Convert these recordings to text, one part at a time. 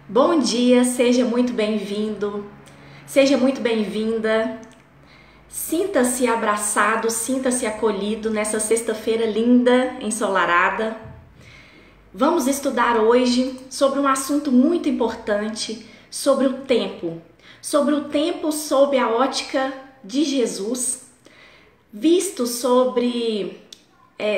Bom dia, seja muito bem-vindo, seja muito bem-vinda. Sinta-se abraçado, sinta-se acolhido nessa sexta-feira linda, ensolarada. Vamos estudar hoje sobre um assunto muito importante, sobre o tempo sob a ótica de Jesus, visto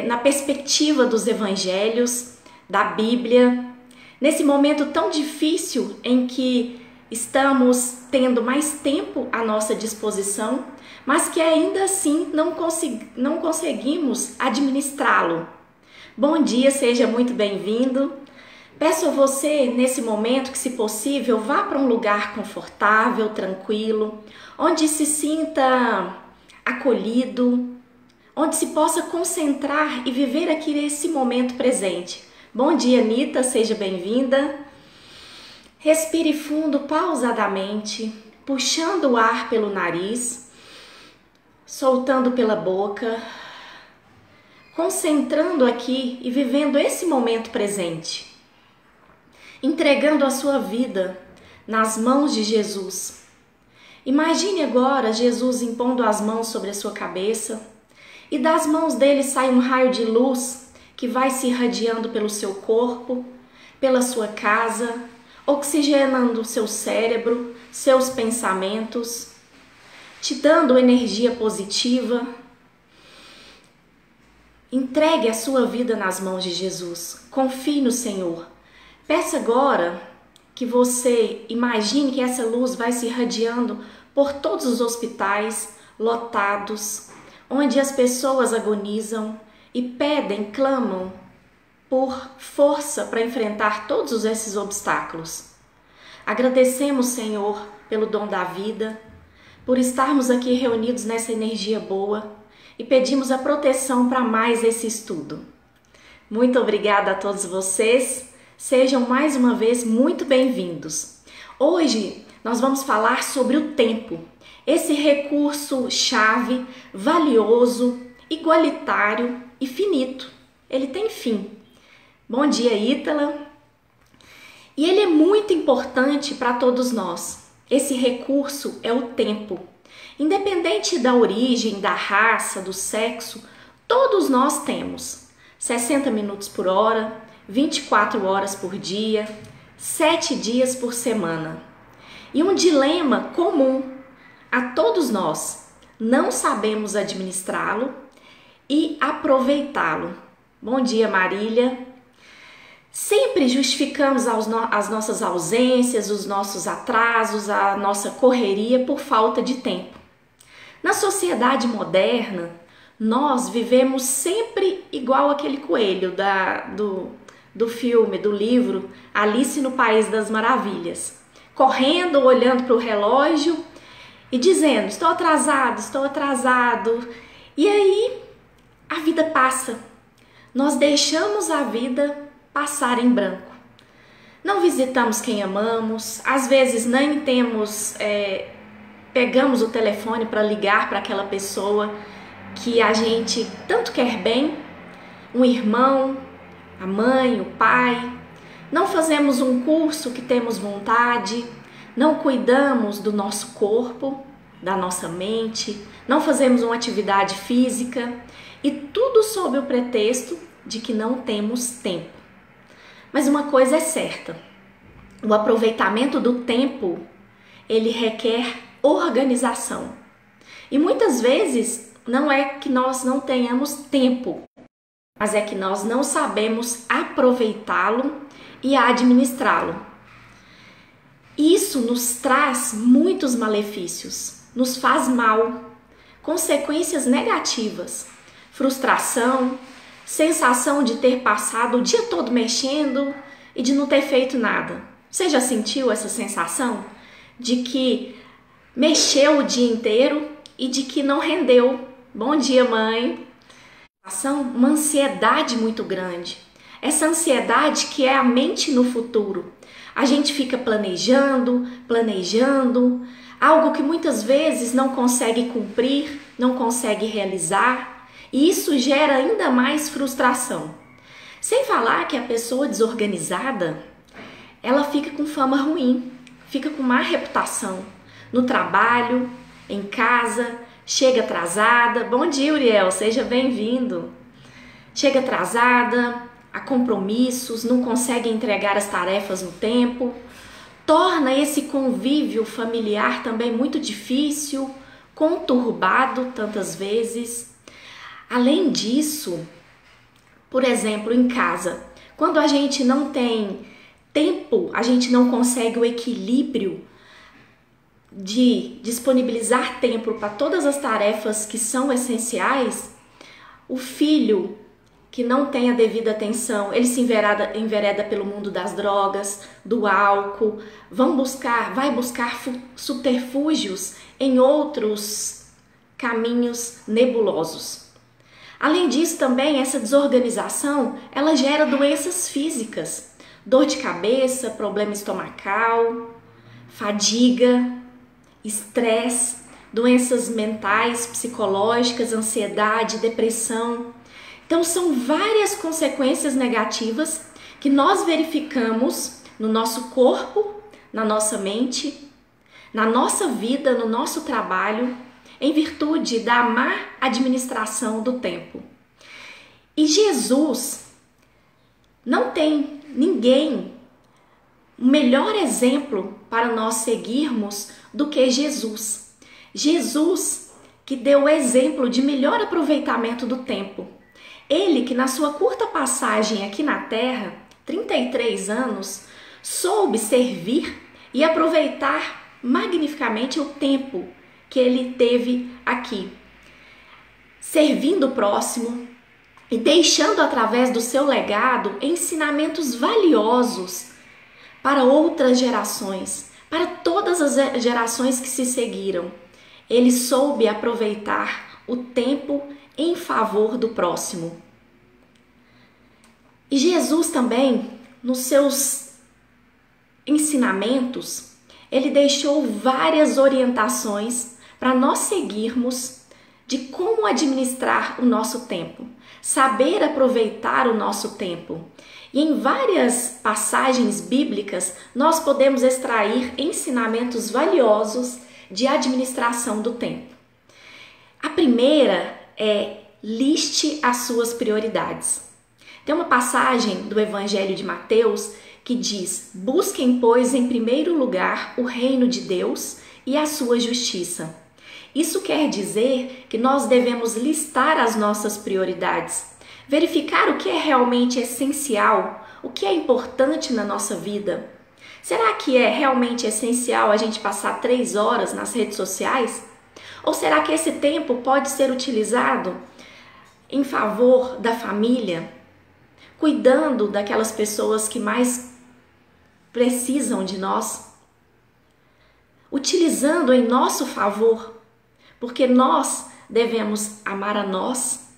na perspectiva dos evangelhos, da Bíblia. Nesse momento tão difícil em que estamos tendo mais tempo à nossa disposição, mas que ainda assim não conseguimos administrá-lo. Bom dia, seja muito bem-vindo. Peço a você, nesse momento, que, se possível, vá para um lugar confortável, tranquilo, onde se sinta acolhido, onde se possa concentrar e viver aqui nesse momento presente. Bom dia, Anitta, seja bem-vinda. Respire fundo, pausadamente, puxando o ar pelo nariz, soltando pela boca, concentrando aqui e vivendo esse momento presente, entregando a sua vida nas mãos de Jesus. Imagine agora Jesus impondo as mãos sobre a sua cabeça e das mãos dele sai um raio de luz que vai se irradiando pelo seu corpo, pela sua casa, oxigenando o seu cérebro, seus pensamentos, te dando energia positiva. Entregue a sua vida nas mãos de Jesus. Confie no Senhor. Peça agora que você imagine que essa luz vai se irradiando por todos os hospitais lotados, onde as pessoas agonizam e pedem, clamam por força para enfrentar todos esses obstáculos. Agradecemos, Senhor, pelo dom da vida, por estarmos aqui reunidos nessa energia boa e pedimos a proteção para mais esse estudo. Muito obrigada a todos vocês, sejam mais uma vez muito bem-vindos. Hoje nós vamos falar sobre o tempo, esse recurso-chave, valioso, igualitário e finito. Ele tem fim. Bom dia, Ítala. E ele é muito importante para todos nós. Esse recurso é o tempo. Independente da origem, da raça, do sexo, todos nós temos 60 minutos por hora, 24 horas por dia, 7 dias por semana. E um dilema comum a todos nós: não sabemos administrá-lo e aproveitá-lo. Bom dia, Marília. Sempre justificamos as nossas ausências, os nossos atrasos, a nossa correria por falta de tempo. Na sociedade moderna, nós vivemos sempre igual aquele coelho do filme, do livro Alice no País das Maravilhas, correndo, olhando para o relógio e dizendo: estou atrasado. E aí a vida passa. Nós deixamos a vida passar em branco. Não visitamos quem amamos, às vezes nem pegamos o telefone para ligar para aquela pessoa que a gente tanto quer bem, um irmão, a mãe, o pai. Não fazemos um curso que temos vontade, não cuidamos do nosso corpo, da nossa mente, não fazemos uma atividade física, e tudo sob o pretexto de que não temos tempo. Mas uma coisa é certa: o aproveitamento do tempo, ele requer organização. E muitas vezes não é que nós não tenhamos tempo, mas é que nós não sabemos aproveitá-lo e administrá-lo. Isso nos traz muitos malefícios, nos faz mal, consequências negativas, frustração, sensação de ter passado o dia todo mexendo e de não ter feito nada. Você já sentiu essa sensação de que mexeu o dia inteiro e de que não rendeu? Bom dia, mãe. Uma ansiedade muito grande. Essa ansiedade que é a mente no futuro. A gente fica planejando, algo que muitas vezes não consegue cumprir, não consegue realizar, e isso gera ainda mais frustração. Sem falar que a pessoa desorganizada, ela fica com fama ruim, fica com má reputação no trabalho, em casa, chega atrasada. Bom dia, Uriel, seja bem-vindo. Chega atrasada, a compromissos, não consegue entregar as tarefas no tempo, torna esse convívio familiar também muito difícil, conturbado tantas vezes. Além disso, por exemplo, em casa, quando a gente não tem tempo, a gente não consegue o equilíbrio de disponibilizar tempo para todas as tarefas que são essenciais, o filho que não tem a devida atenção, ele se envereda pelo mundo das drogas, do álcool, vai buscar subterfúgios em outros caminhos nebulosos. Além disso, também, essa desorganização, ela gera doenças físicas, dor de cabeça, problema estomacal, fadiga, estresse, doenças mentais, psicológicas, ansiedade, depressão. Então, são várias consequências negativas que nós verificamos no nosso corpo, na nossa mente, na nossa vida, no nosso trabalho, em virtude da má administração do tempo. E Jesus não tem ninguém melhor exemplo para nós seguirmos do que Jesus. Jesus que deu o exemplo de melhor aproveitamento do tempo. Ele que na sua curta passagem aqui na Terra, 33 anos, soube servir e aproveitar magnificamente o tempo que ele teve aqui, servindo o próximo e deixando através do seu legado ensinamentos valiosos para outras gerações, para todas as gerações que se seguiram. Ele soube aproveitar o tempo em favor do próximo. E Jesus também, nos seus ensinamentos, ele deixou várias orientações para nós seguirmos de como administrar o nosso tempo, saber aproveitar o nosso tempo. E em várias passagens bíblicas, nós podemos extrair ensinamentos valiosos de administração do tempo. A primeira é: liste as suas prioridades. Tem uma passagem do Evangelho de Mateus que diz: busquem, pois, em primeiro lugar o reino de Deus e a sua justiça. Isso quer dizer que nós devemos listar as nossas prioridades, verificar o que é realmente essencial, o que é importante na nossa vida. Será que é realmente essencial a gente passar 3 horas nas redes sociais? Ou será que esse tempo pode ser utilizado em favor da família, cuidando daquelas pessoas que mais precisam de nós, utilizando em nosso favor, porque nós devemos amar a nós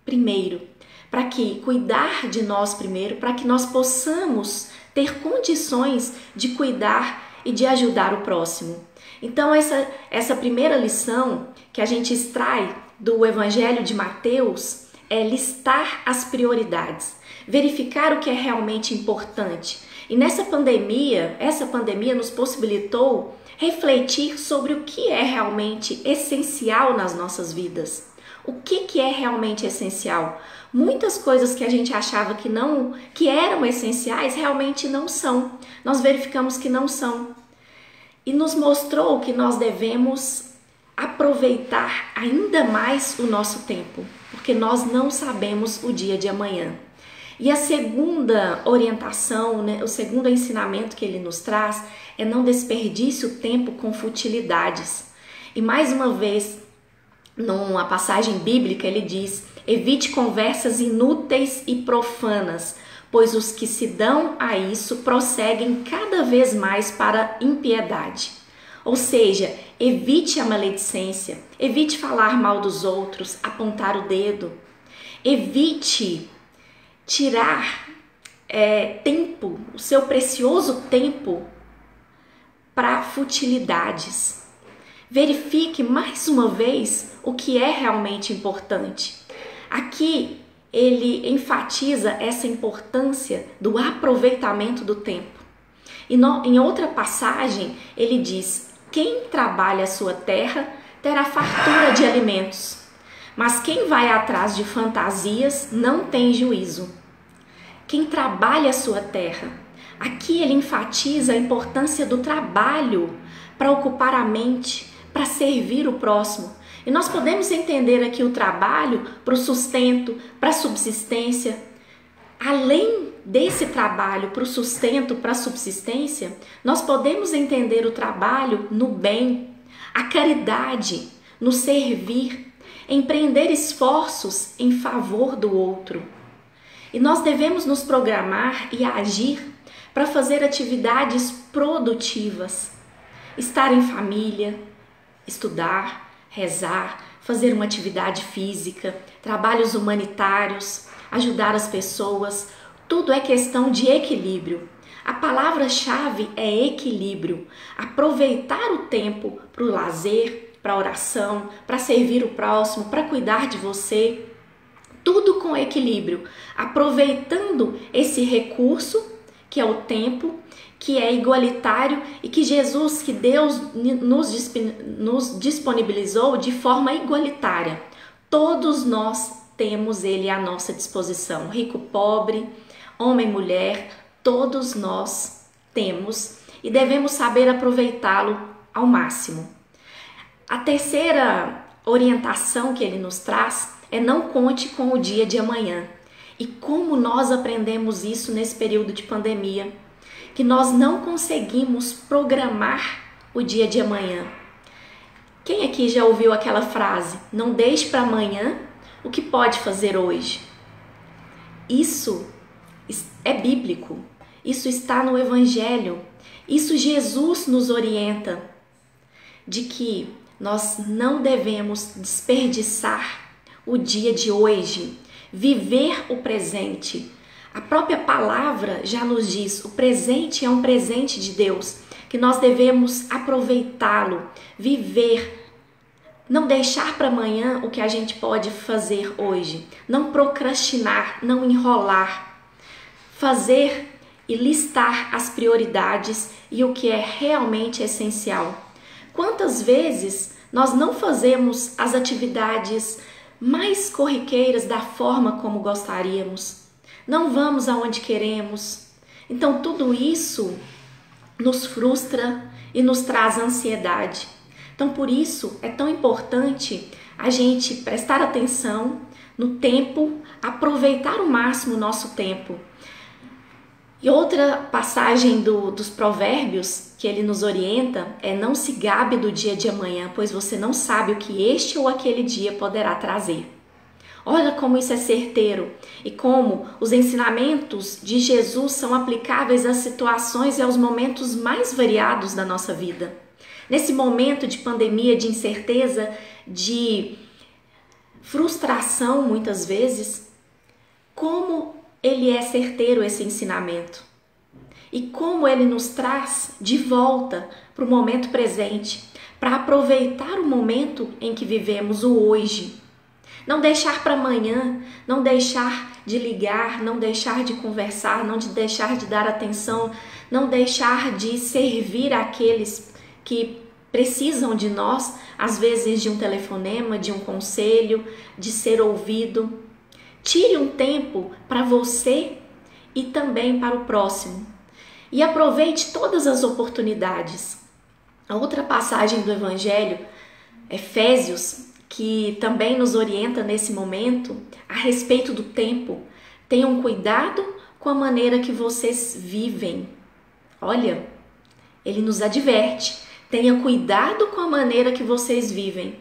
primeiro, para que cuidar de nós primeiro, para que nós possamos ter condições de cuidar e de ajudar o próximo. Então essa primeira lição que a gente extrai do Evangelho de Mateus é listar as prioridades, verificar o que é realmente importante. E essa pandemia nos possibilitou refletir sobre o que é realmente essencial nas nossas vidas. O que é realmente essencial? Muitas coisas que a gente achava que eram essenciais realmente não são. Nós verificamos que não são. E nos mostrou que nós devemos aproveitar ainda mais o nosso tempo, porque nós não sabemos o dia de amanhã. E a segunda orientação, o segundo ensinamento que ele nos traz é: não desperdice o tempo com futilidades. E mais uma vez, numa passagem bíblica, ele diz: evite conversas inúteis e profanas, pois os que se dão a isso prosseguem cada vez mais para a impiedade. Ou seja, evite a maledicência, evite falar mal dos outros, apontar o dedo, evite tirar tempo, o seu precioso tempo, para futilidades. Verifique mais uma vez o que é realmente importante. Aqui ele enfatiza essa importância do aproveitamento do tempo. Em outra passagem, ele diz: quem trabalha a sua terra terá fartura de alimentos, mas quem vai atrás de fantasias não tem juízo. Quem trabalha a sua terra. Aqui ele enfatiza a importância do trabalho para ocupar a mente, para servir o próximo. E nós podemos entender aqui o trabalho para o sustento, para a subsistência. Além desse trabalho para o sustento, para a subsistência, nós podemos entender o trabalho no bem, a caridade, no servir, empreender esforços em favor do outro. E nós devemos nos programar e agir para fazer atividades produtivas, estar em família, estudar, rezar, fazer uma atividade física, trabalhos humanitários, ajudar as pessoas. Tudo é questão de equilíbrio. A palavra-chave é equilíbrio. Aproveitar o tempo para o lazer, para a oração, para servir o próximo, para cuidar de você. Tudo com equilíbrio. Aproveitando esse recurso, que é o tempo, que é igualitário e que Jesus, que Deus nos disponibilizou de forma igualitária. Todos nós temos ele à nossa disposição. Rico, pobre, homem, mulher, todos nós temos e devemos saber aproveitá-lo ao máximo. A terceira orientação que ele nos traz é: não conte com o dia de amanhã. E como nós aprendemos isso nesse período de pandemia, que nós não conseguimos programar o dia de amanhã. Quem aqui já ouviu aquela frase: não deixe para amanhã o que pode fazer hoje? Isso é bíblico, isso está no Evangelho, isso Jesus nos orienta de que nós não devemos desperdiçar o dia de hoje, viver o presente. A própria palavra já nos diz: o presente é um presente de Deus, que nós devemos aproveitá-lo, viver, não deixar para amanhã o que a gente pode fazer hoje, não procrastinar, não enrolar, fazer e listar as prioridades e o que é realmente essencial. Quantas vezes nós não fazemos as atividades mais corriqueiras da forma como gostaríamos? Não vamos aonde queremos. Então tudo isso nos frustra e nos traz ansiedade. Então por isso é tão importante a gente prestar atenção no tempo, aproveitar ao máximo o nosso tempo. E outra passagem dos Provérbios que ele nos orienta é: não se gabe do dia de amanhã, pois você não sabe o que este ou aquele dia poderá trazer. Olha como isso é certeiro e como os ensinamentos de Jesus são aplicáveis às situações e aos momentos mais variados da nossa vida. Nesse momento de pandemia, de incerteza, de frustração muitas vezes, como ele é certeiro esse ensinamento e como ele nos traz de volta para o momento presente, para aproveitar o momento em que vivemos, o hoje. Não deixar para amanhã, não deixar de ligar, não deixar de conversar, não deixar de dar atenção, não deixar de servir àqueles que precisam de nós, às vezes de um telefonema, de um conselho, de ser ouvido. Tire um tempo para você e também para o próximo. E aproveite todas as oportunidades. A outra passagem do Evangelho, Efésios, que também nos orienta nesse momento a respeito do tempo. Tenham cuidado com a maneira que vocês vivem. Olha, ele nos adverte. Tenha cuidado com a maneira que vocês vivem.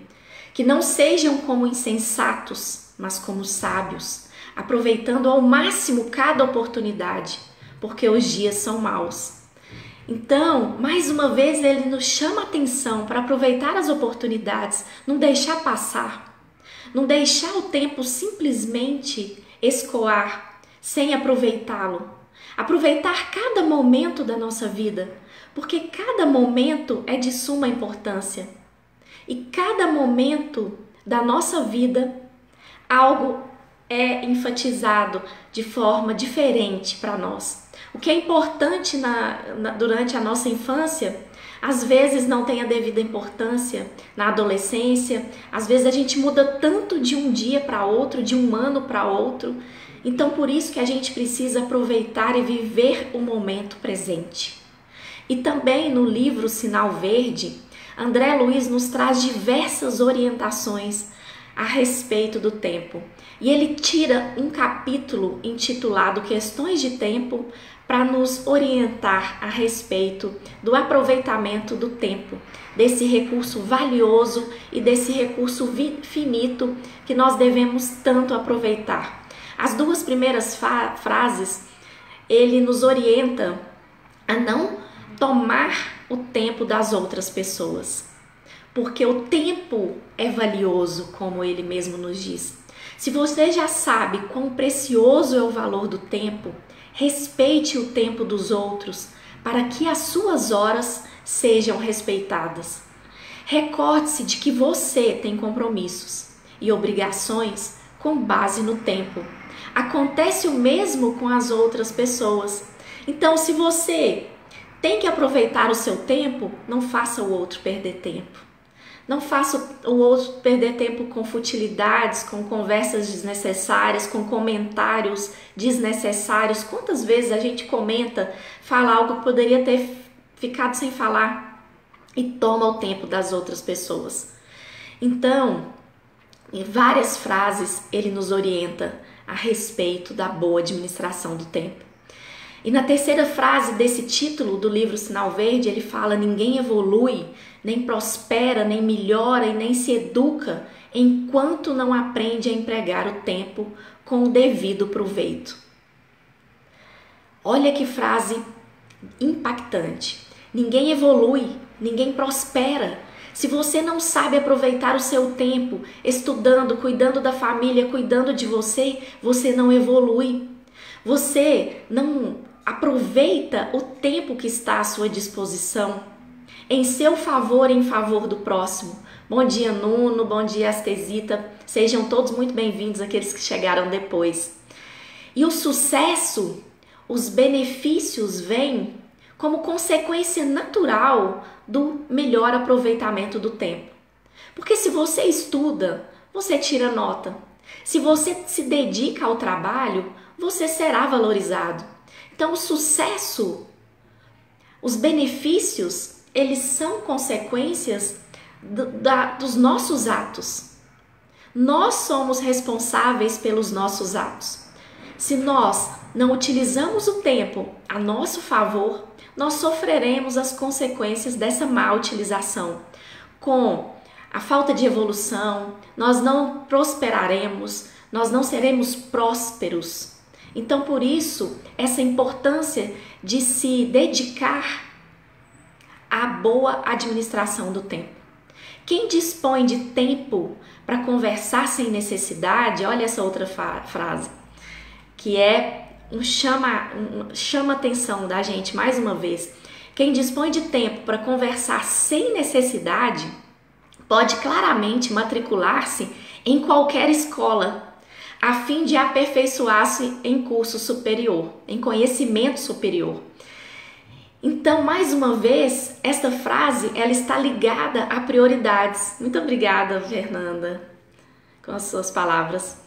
Que não sejam como insensatos, mas como sábios, aproveitando ao máximo cada oportunidade, porque os dias são maus. Então, mais uma vez, ele nos chama a atenção para aproveitar as oportunidades, não deixar passar, não deixar o tempo simplesmente escoar sem aproveitá-lo. Aproveitar cada momento da nossa vida, porque cada momento é de suma importância. E cada momento da nossa vida, algo é enfatizado de forma diferente para nós. O que é importante durante a nossa infância, às vezes não tem a devida importância na adolescência, às vezes a gente muda tanto de um dia para outro, de um ano para outro. Então, por isso que a gente precisa aproveitar e viver o momento presente. E também no livro Sinal Verde, André Luiz nos traz diversas orientações a respeito do tempo. E ele tira um capítulo intitulado Questões de Tempo para nos orientar a respeito do aproveitamento do tempo, desse recurso valioso e desse recurso finito que nós devemos tanto aproveitar. As duas primeiras frases, ele nos orienta a não tomar o tempo das outras pessoas, porque o tempo é valioso, como ele mesmo nos diz. Se você já sabe quão precioso é o valor do tempo, respeite o tempo dos outros para que as suas horas sejam respeitadas. Recorde-se de que você tem compromissos e obrigações com base no tempo. Acontece o mesmo com as outras pessoas. Então, se você tem que aproveitar o seu tempo, não faça o outro perder tempo. Não faça o outro perder tempo com futilidades, com conversas desnecessárias, com comentários desnecessários. Quantas vezes a gente comenta, fala algo que poderia ter ficado sem falar e toma o tempo das outras pessoas. Então, em várias frases ele nos orienta a respeito da boa administração do tempo. E na terceira frase desse título do livro Sinal Verde, ele fala: ninguém evolui, nem prospera, nem melhora e nem se educa enquanto não aprende a empregar o tempo com o devido proveito. Olha que frase impactante. Ninguém evolui, ninguém prospera. Se você não sabe aproveitar o seu tempo estudando, cuidando da família, cuidando de você, você não evolui. Você não aproveita o tempo que está à sua disposição em seu favor e em favor do próximo. Bom dia, Nuno, bom dia, Astesita. Sejam todos muito bem-vindos, aqueles que chegaram depois. E o sucesso, os benefícios vêm como consequência natural do melhor aproveitamento do tempo. Porque se você estuda, você tira nota. Se você se dedica ao trabalho, você será valorizado. Então, o sucesso, os benefícios, eles são consequências dos nossos atos. Nós somos responsáveis pelos nossos atos. Se nós não utilizamos o tempo a nosso favor, nós sofreremos as consequências dessa má utilização. Com a falta de evolução, nós não prosperaremos, nós não seremos prósperos. Então, por isso, essa importância de se dedicar à boa administração do tempo. Quem dispõe de tempo para conversar sem necessidade, olha essa outra frase, que chama a atenção da gente mais uma vez. Quem dispõe de tempo para conversar sem necessidade pode claramente matricular-se em qualquer escola, a fim de aperfeiçoar-se em curso superior, em conhecimento superior. Então, mais uma vez, esta frase ela está ligada a prioridades. Muito obrigada, Fernanda, com as suas palavras.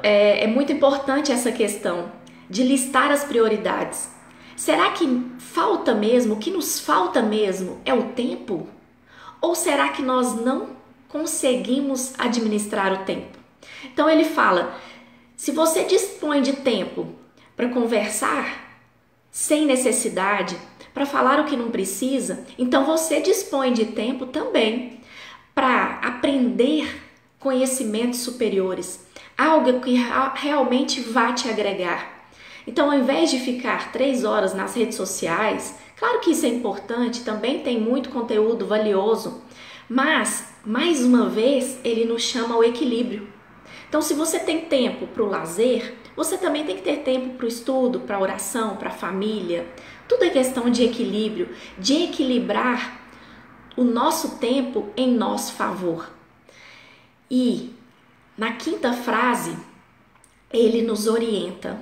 É muito importante essa questão de listar as prioridades. Será que falta mesmo, o que nos falta mesmo é o tempo? Ou será que nós não conseguimos administrar o tempo? Então ele fala, se você dispõe de tempo para conversar sem necessidade, para falar o que não precisa, então você dispõe de tempo também para aprender conhecimentos superiores, algo que realmente vai te agregar. Então, ao invés de ficar 3 horas nas redes sociais, claro que isso é importante, também tem muito conteúdo valioso, mas, mais uma vez, ele nos chama ao equilíbrio. Então, se você tem tempo para o lazer, você também tem que ter tempo para o estudo, para a oração, para a família. Tudo é questão de equilíbrio, de equilibrar o nosso tempo em nosso favor. E Na quinta frase, ele nos orienta.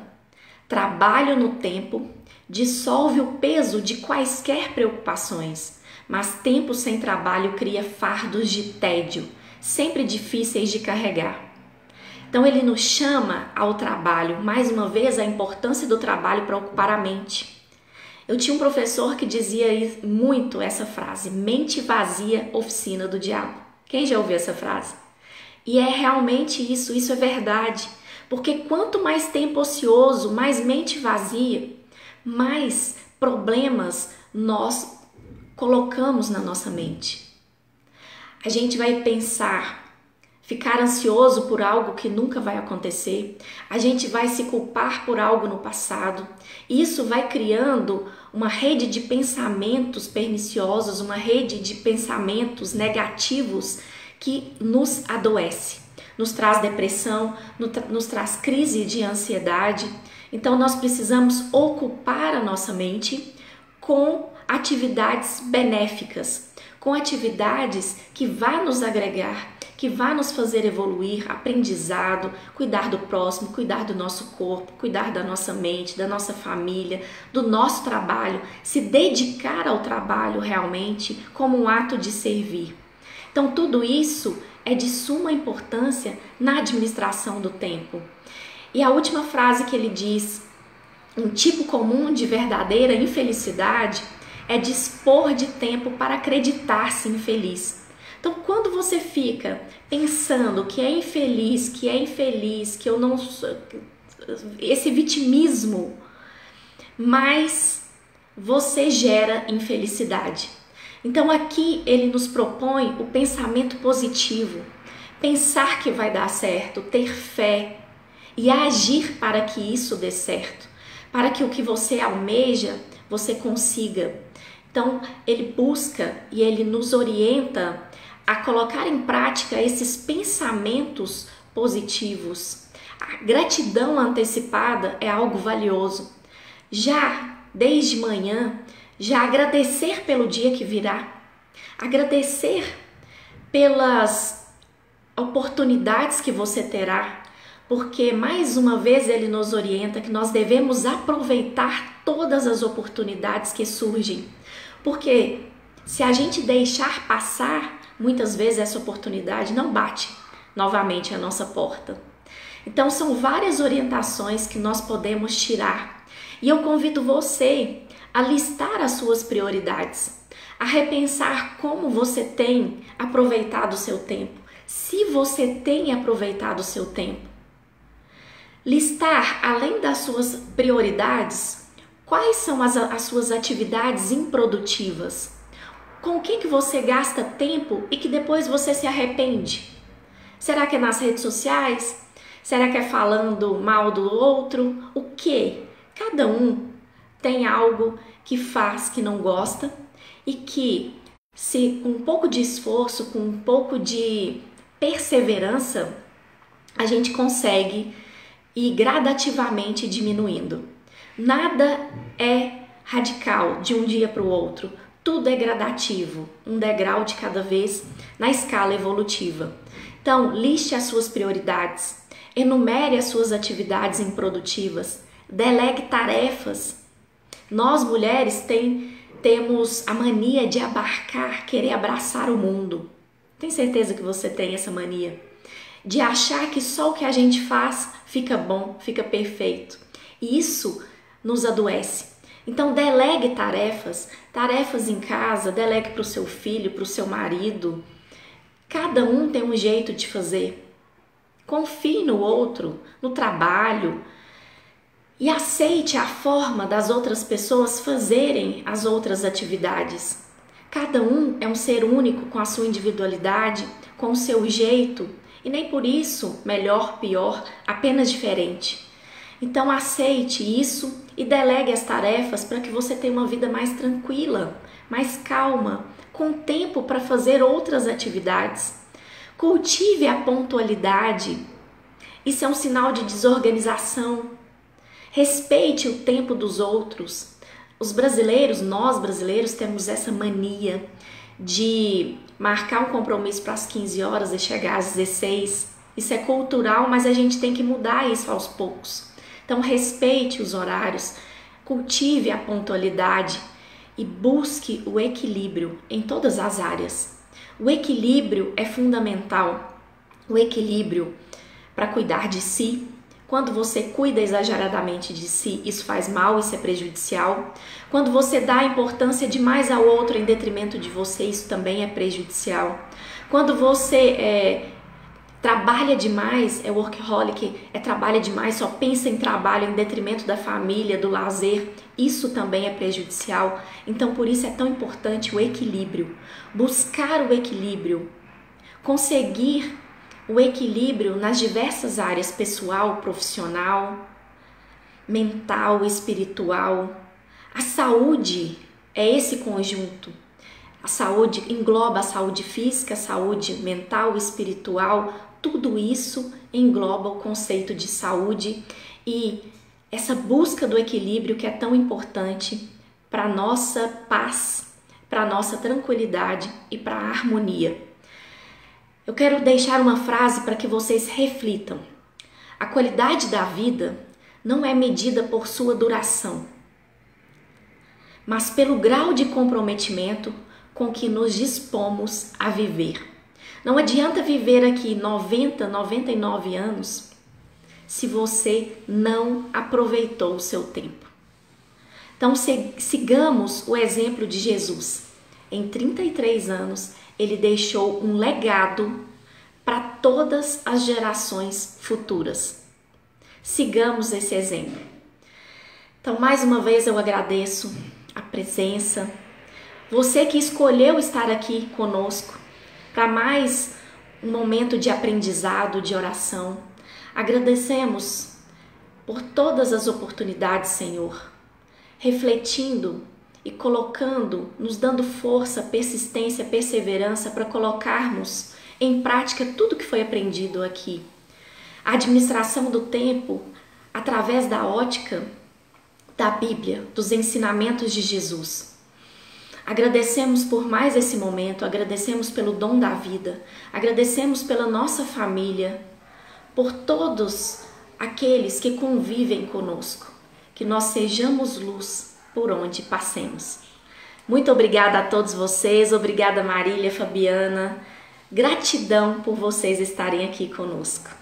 Trabalho no tempo dissolve o peso de quaisquer preocupações, mas tempo sem trabalho cria fardos de tédio, sempre difíceis de carregar. Então ele nos chama ao trabalho, mais uma vez a importância do trabalho para ocupar a mente. Eu tinha um professor que dizia muito essa frase, mente vazia, oficina do diabo. Quem já ouviu essa frase? E é realmente isso é verdade. Porque quanto mais tempo ocioso, mais mente vazia, mais problemas nós colocamos na nossa mente. A gente vai pensar, ficar ansioso por algo que nunca vai acontecer, a gente vai se culpar por algo no passado. Isso vai criando uma rede de pensamentos perniciosos, uma rede de pensamentos negativos que nos adoece. Nos traz depressão, nos traz crise de ansiedade. Então nós precisamos ocupar a nossa mente com atividades benéficas, com atividades que vá nos agregar, que vá nos fazer evoluir, aprendizado, cuidar do próximo, cuidar do nosso corpo, cuidar da nossa mente, da nossa família, do nosso trabalho, se dedicar ao trabalho realmente como um ato de servir. Então tudo isso é de suma importância na administração do tempo. E a última frase que ele diz, um tipo comum de verdadeira infelicidade é dispor de tempo para acreditar-se infeliz. Então, quando você fica pensando que é infeliz, que eu não sou, esse vitimismo, mas você gera infelicidade. Então aqui ele nos propõe o pensamento positivo, pensar que vai dar certo, ter fé e agir para que isso dê certo, para que o que você almeja, você consiga. Então ele busca e ele nos orienta a colocar em prática esses pensamentos positivos. A gratidão antecipada é algo valioso. Já desde manhã, já agradecer pelo dia que virá, agradecer pelas oportunidades que você terá, porque mais uma vez ele nos orienta que nós devemos aproveitar todas as oportunidades que surgem, porque se a gente deixar passar, muitas vezes essa oportunidade não bate novamente à nossa porta. Então são várias orientações que nós podemos tirar, e eu convido você a listar as suas prioridades, a repensar como você tem aproveitado o seu tempo, se você tem aproveitado o seu tempo. Listar, além das suas prioridades, quais são as suas atividades improdutivas, com o que você gasta tempo e que depois você se arrepende. Será que é nas redes sociais? Será que é falando mal do outro? O quê? Cada um tem algo que faz que não gosta e que, se com um pouco de esforço, com um pouco de perseverança, a gente consegue ir gradativamente diminuindo. Nada é radical de um dia para o outro, tudo é gradativo, um degrau de cada vez na escala evolutiva. Então, liste as suas prioridades, enumere as suas atividades improdutivas, delegue tarefas. Nós mulheres temos a mania de abarcar, querer abraçar o mundo. Tenho certeza que você tem essa mania de achar que só o que a gente faz fica bom, fica perfeito. E isso nos adoece. Então delegue tarefas em casa, delegue para o seu filho, para o seu marido. Cada um tem um jeito de fazer. Confie no outro, no trabalho. E aceite a forma das outras pessoas fazerem as outras atividades. Cada um é um ser único com a sua individualidade, com o seu jeito, e nem por isso melhor, pior, apenas diferente. Então aceite isso e delegue as tarefas para que você tenha uma vida mais tranquila, mais calma, com tempo para fazer outras atividades. Cultive a pontualidade. Isso é um sinal de desorganização. Respeite o tempo dos outros. Os brasileiros, nós brasileiros, temos essa mania de marcar um compromisso para as 15 horas e chegar às 16. Isso é cultural, mas a gente tem que mudar isso aos poucos. Então, respeite os horários, cultive a pontualidade e busque o equilíbrio em todas as áreas. O equilíbrio é fundamental. O equilíbrio para cuidar de si. Quando você cuida exageradamente de si, isso faz mal, isso é prejudicial. Quando você dá importância demais ao outro em detrimento de você, isso também é prejudicial. Quando você trabalha demais, é workaholic, trabalha demais, só pensa em trabalho em detrimento da família, do lazer, isso também é prejudicial. Então, por isso é tão importante o equilíbrio. Buscar o equilíbrio, conseguir o equilíbrio nas diversas áreas, pessoal, profissional, mental, espiritual. A saúde é esse conjunto. A saúde engloba a saúde física, a saúde mental, espiritual, tudo isso engloba o conceito de saúde e essa busca do equilíbrio que é tão importante para a nossa paz, para a nossa tranquilidade e para a harmonia. Eu quero deixar uma frase para que vocês reflitam. A qualidade da vida não é medida por sua duração, mas pelo grau de comprometimento com que nos dispomos a viver. Não adianta viver aqui 90, 99 anos se você não aproveitou o seu tempo. Então, sigamos o exemplo de Jesus. Em 33 anos, ele deixou um legado para todas as gerações futuras. Sigamos esse exemplo. Então, mais uma vez eu agradeço a presença. Você que escolheu estar aqui conosco para mais um momento de aprendizado, de oração. Agradecemos por todas as oportunidades, Senhor, refletindo e colocando, nos dando força, persistência, perseverança para colocarmos em prática tudo que foi aprendido aqui. A administração do tempo através da ótica da Bíblia, dos ensinamentos de Jesus. Agradecemos por mais esse momento, agradecemos pelo dom da vida, agradecemos pela nossa família, por todos aqueles que convivem conosco, que nós sejamos luz por onde passemos. Muito obrigada a todos vocês, obrigada Marília, Fabiana, gratidão por vocês estarem aqui conosco.